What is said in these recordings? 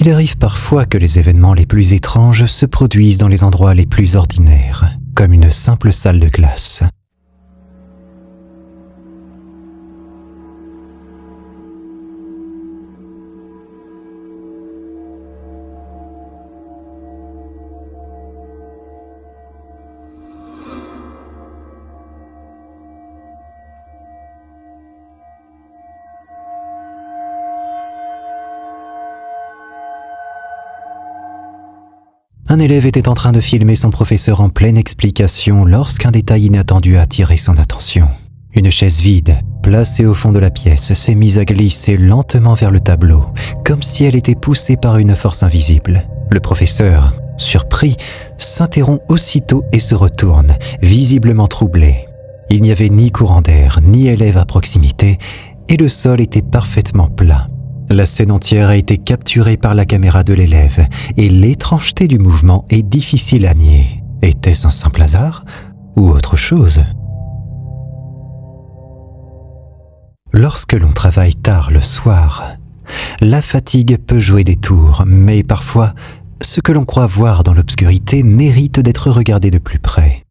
Il arrive parfois que les événements les plus étranges se produisent dans les endroits les plus ordinaires, comme une simple salle de classe. Un élève était en train de filmer son professeur en pleine explication lorsqu'un détail inattendu a attiré son attention. Une chaise vide, placée au fond de la pièce, s'est mise à glisser lentement vers le tableau, comme si elle était poussée par une force invisible. Le professeur, surpris, s'interrompt aussitôt et se retourne, visiblement troublé. Il n'y avait ni courant d'air, ni élève à proximité, et le sol était parfaitement plat. La scène entière a été capturée par la caméra de l'élève et l'étrangeté du mouvement est difficile à nier. Était-ce un simple hasard ou autre chose? Lorsque l'on travaille tard le soir, la fatigue peut jouer des tours, mais parfois, ce que l'on croit voir dans l'obscurité mérite d'être regardé de plus près.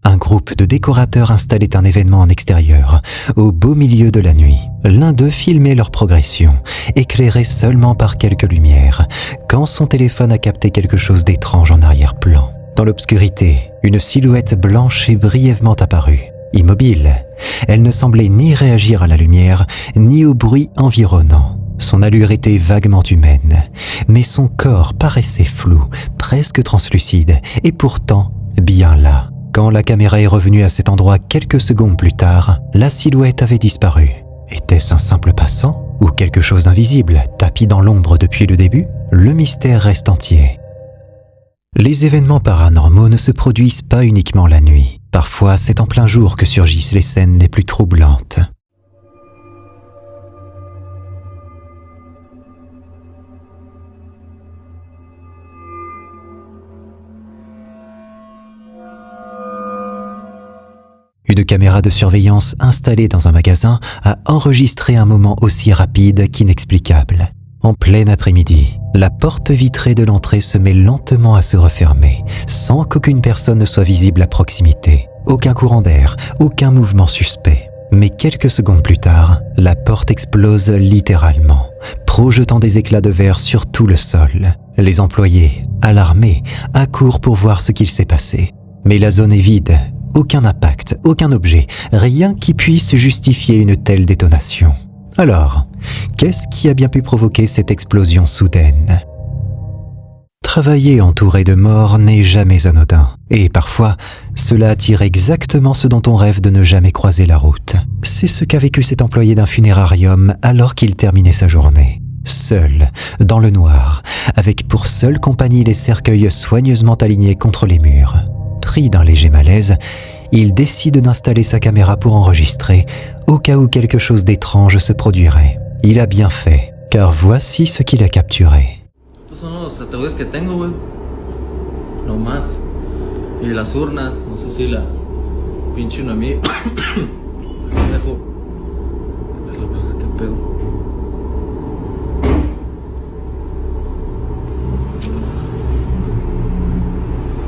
Un groupe de décorateurs installait un événement en extérieur, au beau milieu de la nuit. L'un d'eux filmait leur progression, éclairé seulement par quelques lumières, quand son téléphone a capté quelque chose d'étrange en arrière-plan. Dans l'obscurité, une silhouette blanche est brièvement apparue. Immobile, elle ne semblait ni réagir à la lumière, ni au bruit environnant. Son allure était vaguement humaine, mais son corps paraissait flou, presque translucide, et pourtant bien là. Quand la caméra est revenue à cet endroit quelques secondes plus tard, la silhouette avait disparu. Était-ce un simple passant ou quelque chose d'invisible, tapi dans l'ombre depuis le début? Le mystère reste entier. Les événements paranormaux ne se produisent pas uniquement la nuit. Parfois, c'est en plein jour que surgissent les scènes les plus troublantes. Une caméra de surveillance installée dans un magasin a enregistré un moment aussi rapide qu'inexplicable. En plein après-midi, la porte vitrée de l'entrée se met lentement à se refermer, sans qu'aucune personne ne soit visible à proximité. Aucun courant d'air, aucun mouvement suspect. Mais quelques secondes plus tard, la porte explose littéralement, projetant des éclats de verre sur tout le sol. Les employés, alarmés, accourent pour voir ce qu'il s'est passé. Mais la zone est vide. Aucun impact, aucun objet, rien qui puisse justifier une telle détonation. Alors, qu'est-ce qui a bien pu provoquer cette explosion soudaine? Travailler entouré de morts n'est jamais anodin, et parfois, cela attire exactement ce dont on rêve de ne jamais croiser la route. C'est ce qu'a vécu cet employé d'un funérarium alors qu'il terminait sa journée. Seul, dans le noir, avec pour seule compagnie les cercueils soigneusement alignés contre les murs. Pris d'un léger malaise, il décide d'installer sa caméra pour enregistrer, au cas où quelque chose d'étrange se produirait. Il a bien fait, car voici ce qu'il a capturé. Estos son los ataúdes que tengo, güey. No más. Y las urnas, no sé si la pinche una mía. Dejo. Esta es la verga, qué pedo.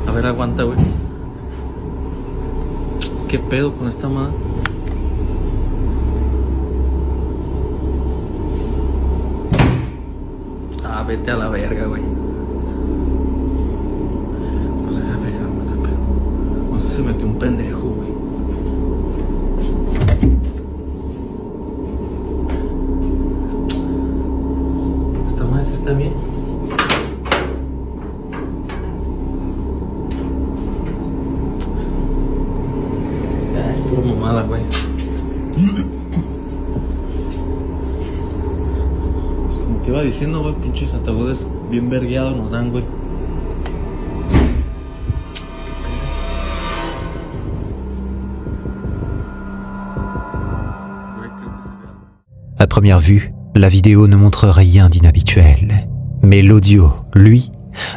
A ver, aguanta, güey. ¿Qué pedo con esta madre? Ah, vete a la verga, güey. Pues déjame llevarme la pedo. No sé si se metió un pendejo, güey. ¿Esta madre está bien? Mamada, güey. Pues como te iba diciendo, güey, pinches ataúdes bien vergueados nos dan, güey. À première vue, la vidéo ne montre rien d'inhabituel. Mais l'audio, lui,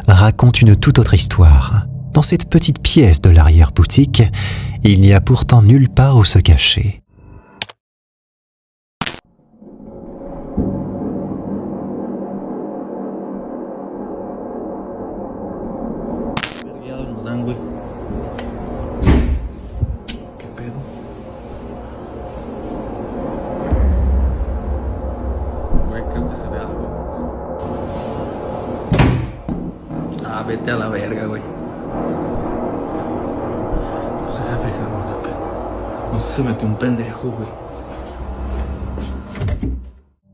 raconte une toute autre histoire. Dans cette petite pièce de l'arrière-boutique, il n'y a pourtant nulle part où se cacher. Vergueados nos dan, güey. ¿Qué pedo? Güey, creo que se ve algo. Ah, vete a la verga, güey. No se deja fijar, güey. No sé si se metió un pendejo, güey.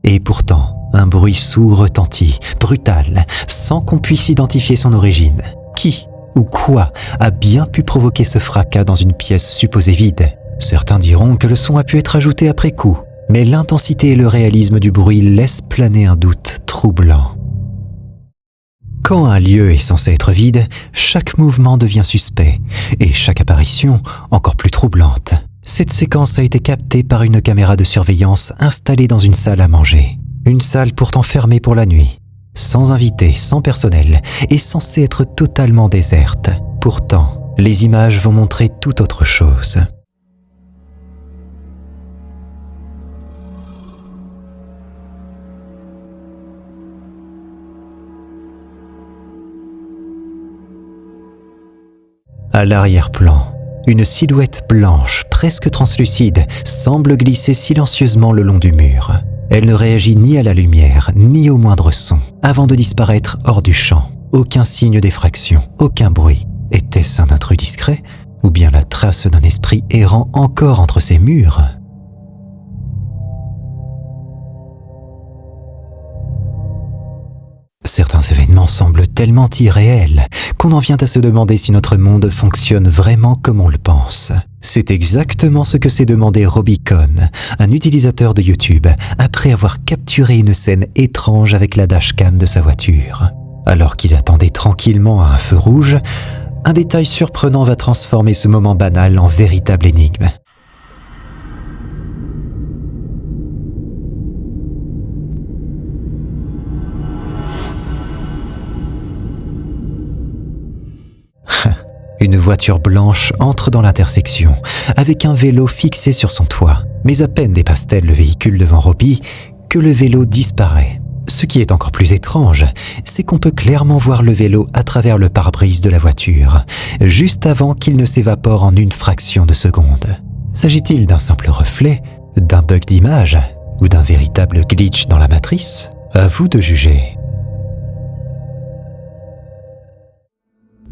Et pourtant, un bruit sourd retentit, brutal, sans qu'on puisse identifier son origine. Qui ou quoi a bien pu provoquer ce fracas dans une pièce supposée vide? Certains diront que le son a pu être ajouté après coup, mais l'intensité et le réalisme du bruit laissent planer un doute troublant. Quand un lieu est censé être vide, chaque mouvement devient suspect, et chaque apparition encore plus troublante. Cette séquence a été captée par une caméra de surveillance installée dans une salle à manger. Une salle pourtant fermée pour la nuit. Sans invités, sans personnel, et censée être totalement déserte. Pourtant, les images vont montrer tout autre chose. À l'arrière-plan, une silhouette blanche, presque translucide, semble glisser silencieusement le long du mur. Elle ne réagit ni à la lumière, ni au moindre son, avant de disparaître hors du champ. Aucun signe d'effraction, aucun bruit. Était-ce un intrus discret, ou bien la trace d'un esprit errant encore entre ces murs ? Certains événements semblent tellement irréels qu'on en vient à se demander si notre monde fonctionne vraiment comme on le pense. C'est exactement ce que s'est demandé Robbie Cohn, un utilisateur de YouTube, après avoir capturé une scène étrange avec la dashcam de sa voiture. Alors qu'il attendait tranquillement à un feu rouge, un détail surprenant va transformer ce moment banal en véritable énigme. Une voiture blanche entre dans l'intersection, avec un vélo fixé sur son toit. Mais à peine dépasse-t-elle le véhicule devant Robbie que le vélo disparaît. Ce qui est encore plus étrange, c'est qu'on peut clairement voir le vélo à travers le pare-brise de la voiture, juste avant qu'il ne s'évapore en une fraction de seconde. S'agit-il d'un simple reflet, d'un bug d'image, ou d'un véritable glitch dans la matrice ? À vous de juger.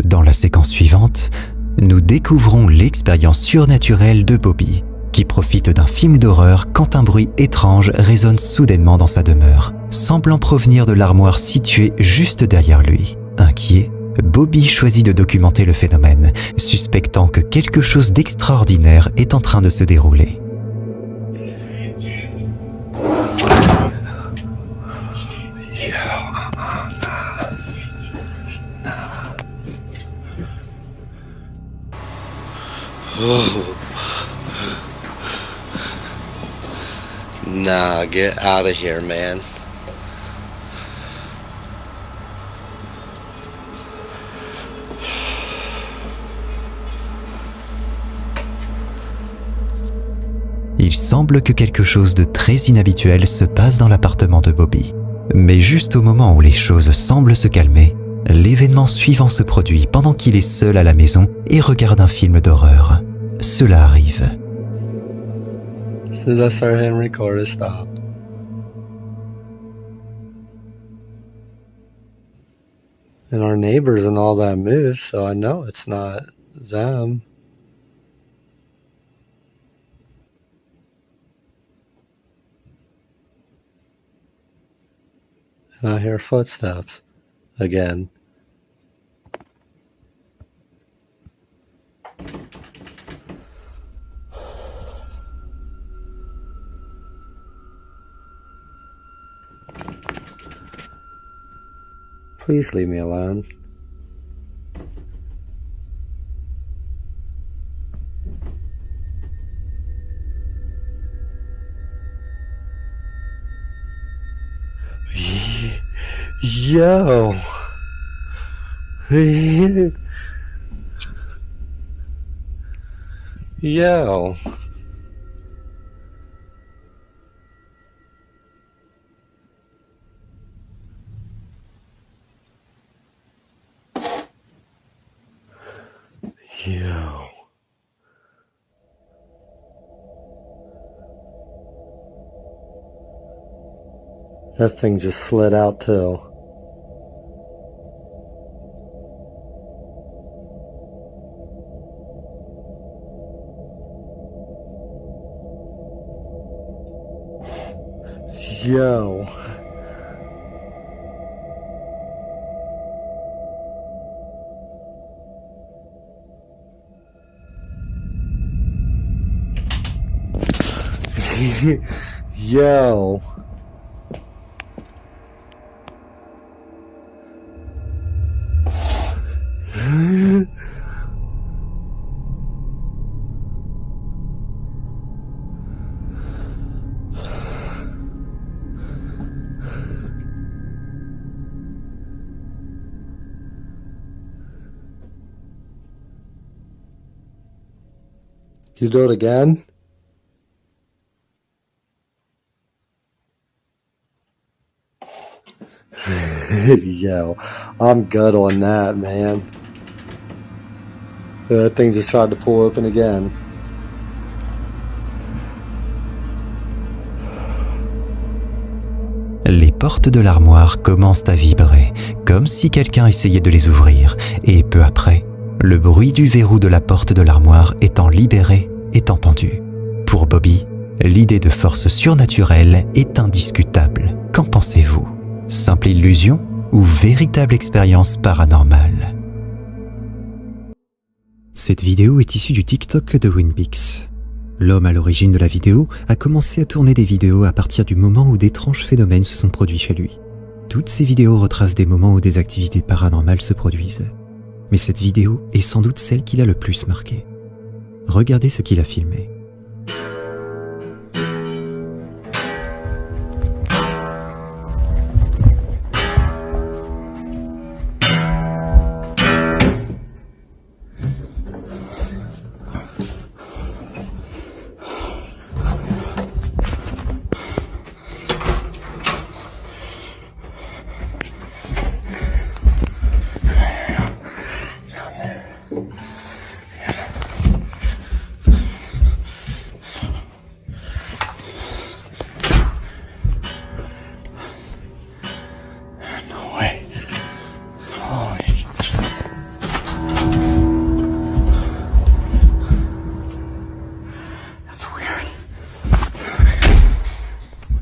Dans la séquence suivante, nous découvrons l'expérience surnaturelle de Bobby, qui profite d'un film d'horreur quand un bruit étrange résonne soudainement dans sa demeure, semblant provenir de l'armoire située juste derrière lui. Inquiet, Bobby choisit de documenter le phénomène, suspectant que quelque chose d'extraordinaire est en train de se dérouler. Nah, get out of here, man. Il semble que quelque chose de très inhabituel se passe dans l'appartement de Bobby. Mais juste au moment où les choses semblent se calmer, l'événement suivant se produit pendant qu'il est seul à la maison et regarde un film d'horreur. Cela arrive. As soon as I started hitting record, it stopped. And our neighbors and all that moved, so I know it's not them. And I hear footsteps again. Please leave me alone. Yo. Yo. Yo. That thing just slid out too. Yo. Yo. You do it again? Yo, I'm good on that, man. That thing just tried to pull open again. Les portes de l'armoire commencent à vibrer, comme si quelqu'un essayait de les ouvrir, et peu après, le bruit du verrou de la porte de l'armoire étant libéré est entendu. Pour Bobby, l'idée de force surnaturelle est indiscutable. Qu'en pensez-vous? Simple illusion ou véritable expérience paranormale? Cette vidéo est issue du TikTok de Winbix. L'homme à l'origine de la vidéo a commencé à tourner des vidéos à partir du moment où d'étranges phénomènes se sont produits chez lui. Toutes ces vidéos retracent des moments où des activités paranormales se produisent. Mais cette vidéo est sans doute celle qui l'a le plus marqué. Regardez ce qu'il a filmé.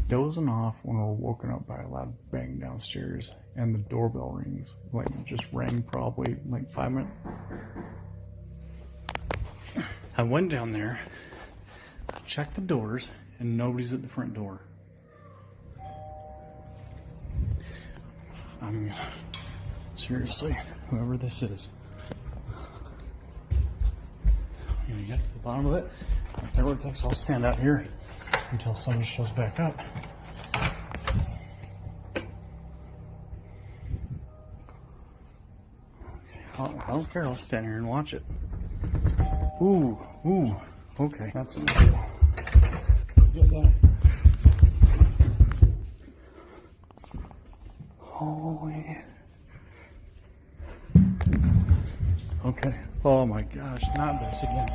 Dozing off when we're woken up by a loud bang downstairs and the doorbell rings. Like, it just rang probably like 5 minutes. I went down there, checked the doors, and nobody's at the front door. I mean, seriously, whoever this is. I'm gonna get to the bottom of it. Whatever it takes, I'll stand out here until somebody shows back up. I don't care, I'll stand here and watch it. Ooh, okay, that's a deal. Get that. Holy. Okay, oh my gosh, not this again.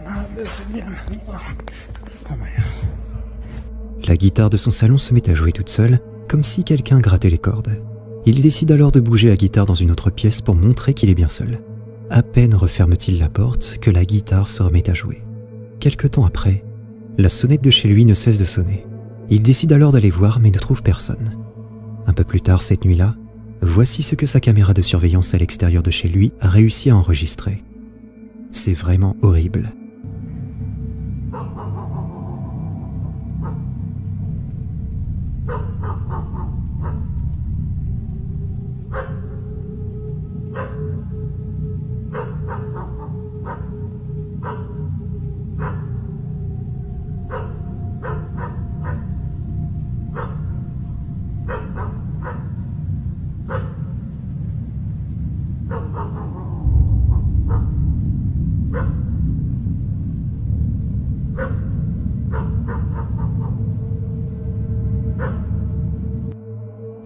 Not this again. Oh my God. La guitare de son salon se met à jouer toute seule, comme si quelqu'un grattait les cordes. Il décide alors de bouger la guitare dans une autre pièce pour montrer qu'il est bien seul. À peine referme-t-il la porte que la guitare se remet à jouer. Quelque temps après, la sonnette de chez lui ne cesse de sonner. Il décide alors d'aller voir mais ne trouve personne. Un peu plus tard cette nuit-là, voici ce que sa caméra de surveillance à l'extérieur de chez lui a réussi à enregistrer. C'est vraiment horrible.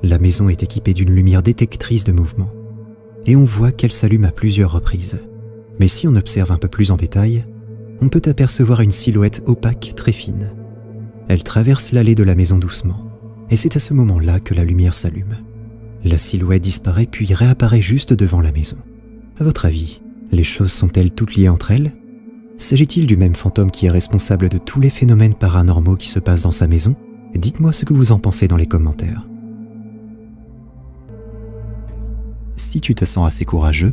La maison est équipée d'une lumière détectrice de mouvement, et on voit qu'elle s'allume à plusieurs reprises. Mais si on observe un peu plus en détail, on peut apercevoir une silhouette opaque très fine. Elle traverse l'allée de la maison doucement, et c'est à ce moment-là que la lumière s'allume. La silhouette disparaît puis réapparaît juste devant la maison. À votre avis, les choses sont-elles toutes liées entre elles? S'agit-il du même fantôme qui est responsable de tous les phénomènes paranormaux qui se passent dans sa maison? Dites-moi ce que vous en pensez dans les commentaires. Si tu te sens assez courageux,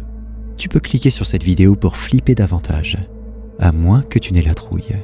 tu peux cliquer sur cette vidéo pour flipper davantage, à moins que tu n'aies la trouille.